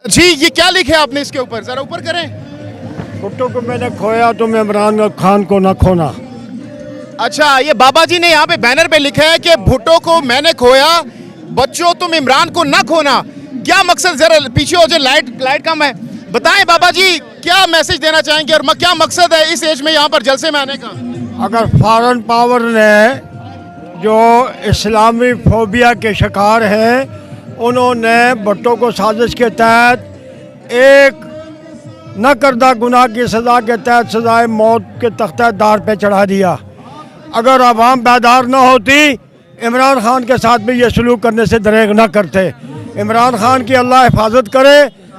جی یہ کیا لکھا ہے آپ نے اس کے اوپر؟ ذرا اوپر کریں. بھٹو کو میں نے کھویا تم عمران خان کو نہ کھونا. اچھا یہ بابا جی نے یہاں پہ بینر پہ لکھا ہے کہ بھٹو کو میں نے کھویا، بچوں تم عمران کو نہ کھونا. کیا مقصد؟ ذرا پیچھے ہو جائے، لائٹ کم ہے. بتائیں بابا جی کیا میسج دینا چاہیں گے اور کیا مقصد ہے اس ایج میں یہاں پر جلسے میں آنے کا؟ اگر فارن پاور نے جو اسلامی فوبیا کے شکار ہیں انہوں نے بھٹو کو سازش کے تحت ایک نہ کردہ گناہ کی سزا کے تحت سزائے موت کے تختہ دار پہ چڑھا دیا. اگر عوام بیدار نہ ہوتی عمران خان کے ساتھ بھی یہ سلوک کرنے سے دریغ نہ کرتے. عمران خان کی اللہ حفاظت کرے.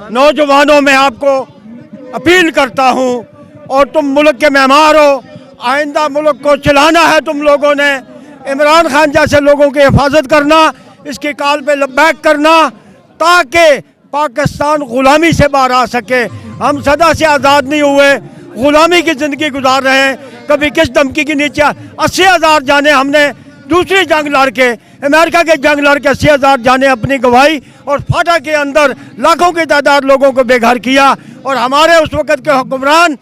نوجوانوں میں آپ کو اپیل کرتا ہوں، اور تم ملک کے معمار ہو، آئندہ ملک کو چلانا ہے تم لوگوں نے. عمران خان جیسے لوگوں کی حفاظت کرنا، اس کی کال پہ لبیک کرنا، تاکہ پاکستان غلامی سے باہر آ سکے. ہم صدا سے آزاد نہیں ہوئے، غلامی کی زندگی گزار رہے ہیں. کبھی کس دھمکی کے نیچے 80,000 جانے ہم نے دوسری جنگ لڑ کے، امریکہ کے جنگ لڑ کے 80,000 جانے اپنی گواہی، اور فاٹا کے اندر لاکھوں کی تعداد لوگوں کو بے گھر کیا. اور ہمارے اس وقت کے حکمران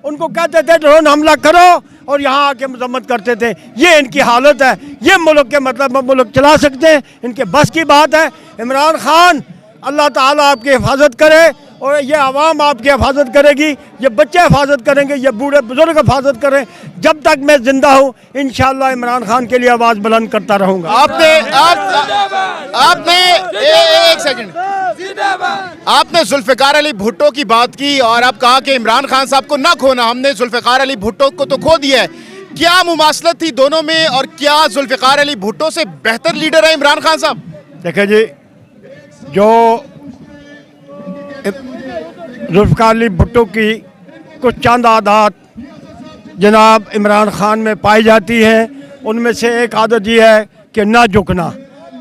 ان کو کہتے تھے ڈرون حملہ کرو، اور یہاں آ کے مذمت کرتے تھے. یہ ان کی حالت ہے. یہ ملک کے مطلب ملک چلا سکتے ہیں، ان کے بس کی بات ہے. عمران خان اللہ تعالیٰ آپ کی حفاظت کرے، اور یہ عوام آپ کی حفاظت کرے گی، یہ بچے حفاظت کریں گے، یہ بوڑھے بزرگ حفاظت کریں. جب تک میں زندہ ہوں انشاءاللہ عمران خان کے لیے آواز بلند کرتا رہوں گا. آپ نے ذوالفقار علی بھٹو کی بات کی اور آپ کہا کہ عمران خان صاحب کو نہ کھونا. ہم نے ذوالفقار علی بھٹو کو تو کھو دیا ہے. کیا مماثلت تھی دونوں میں، اور کیا ذوالفقار علی بھٹو سے بہتر لیڈر ہے عمران خان صاحب؟ دیکھیں جی، جو ذوالفقار علی بھٹو کی کچھ چند عادات جناب عمران خان میں پائی جاتی ہیں، ان میں سے ایک عادت یہ ہے کہ نہ جھکنا.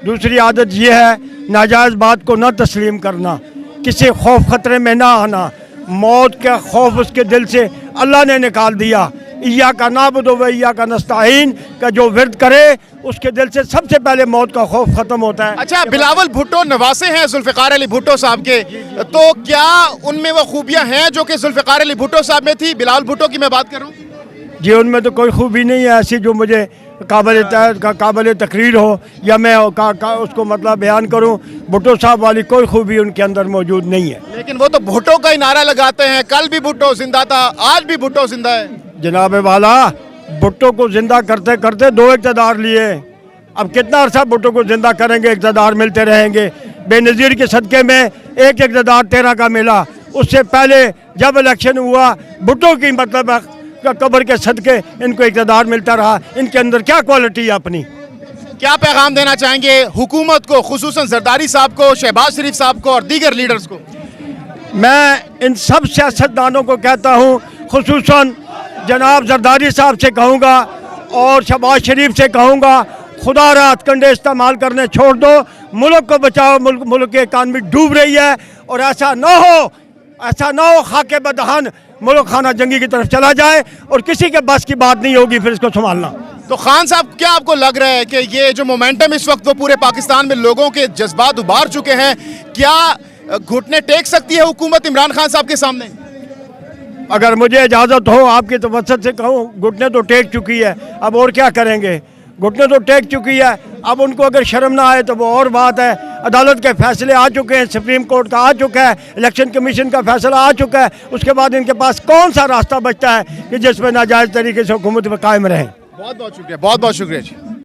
دوسری عادت یہ ہے ناجائز بات کو نہ تسلیم کرنا، کسی خوف خطرے میں نہ آنا. موت کا خوف اس کے دل سے اللہ نے نکال دیا. ایاک نعبد و ایاک نستعین کا جو ورد کرے اس کے دل سے سب سے پہلے موت کا خوف ختم ہوتا ہے. اچھا بلاول بھٹو نواسے ہیں ذوالفقار علی بھٹو صاحب کے، تو کیا ان میں وہ خوبیاں ہیں جو کہ ذوالفقار علی بھٹو صاحب میں تھی؟ بلاول بھٹو کی میں بات کروں. جی ان میں تو کوئی خوبی نہیں ہے ایسی جو مجھے قابل تقریر ہو یا میں اس کو مطلب بیان کروں. بھٹو صاحب والی کوئی خوبی ان کے اندر موجود نہیں ہے. لیکن وہ تو بھٹو کا ہی نعرہ لگاتے ہیں، کل بھی بھٹو زندہ تھا، آج بھی بھٹو زندہ ہے. جناب والا بھٹو کو زندہ کرتے کرتے 2 اقتدار لیے. اب کتنا عرصہ بھٹو کو زندہ کریں گے؟ اقتدار ملتے رہیں گے. بے نظیر کے صدقے میں ایک اقتدار 13 کا ملا. اس سے پہلے جب الیکشن ہوا بھٹو کی مطلب قبر کے صدقے ان کو اقتدار ملتا رہا. ان کے اندر کیا کوالٹی ہے اپنی؟ کیا پیغام دینا چاہیں گے حکومت کو، خصوصاً زرداری صاحب کو، شہباز شریف صاحب کو اور دیگر لیڈرز کو؟ میں ان سب سیاستدانوں کو کہتا ہوں، خصوصاً جناب زرداری صاحب سے کہوں گا اور شہباز شریف سے کہوں گا، خدا را ہتھ کنڈے استعمال کرنے چھوڑ دو. ملک کو بچاؤ. ملک کی اکانومی ڈوب رہی ہے، اور ایسا نہ ہو خاک بدہن ملک خانہ جنگی کی طرف چلا جائے، اور کسی کے بس کی بات نہیں ہوگی پھر اس کو سنبھالنا. تو خان صاحب کیا آپ کو لگ رہا ہے کہ یہ جو مومنٹم اس وقت وہ پورے پاکستان میں لوگوں کے جذبات ابھار چکے ہیں، کیا گھٹنے ٹیک سکتی ہے حکومت عمران خان صاحب کے سامنے؟ اگر مجھے اجازت ہو آپ کی توسط سے کہوں، گھٹنے تو ٹیک چکی ہے، اب اور کیا کریں گے؟ گھٹنے تو ٹیک چکی ہے. اب ان کو اگر شرم نہ آئے تو وہ اور بات ہے. عدالت کے فیصلے آ چکے ہیں، سپریم کورٹ کا آ چکا ہے، الیکشن کمیشن کا فیصلہ آ چکا ہے. اس کے بعد ان کے پاس کون سا راستہ بچتا ہے کہ جس میں ناجائز طریقے سے حکومت میں قائم رہیں؟ بہت بہت شکریہ.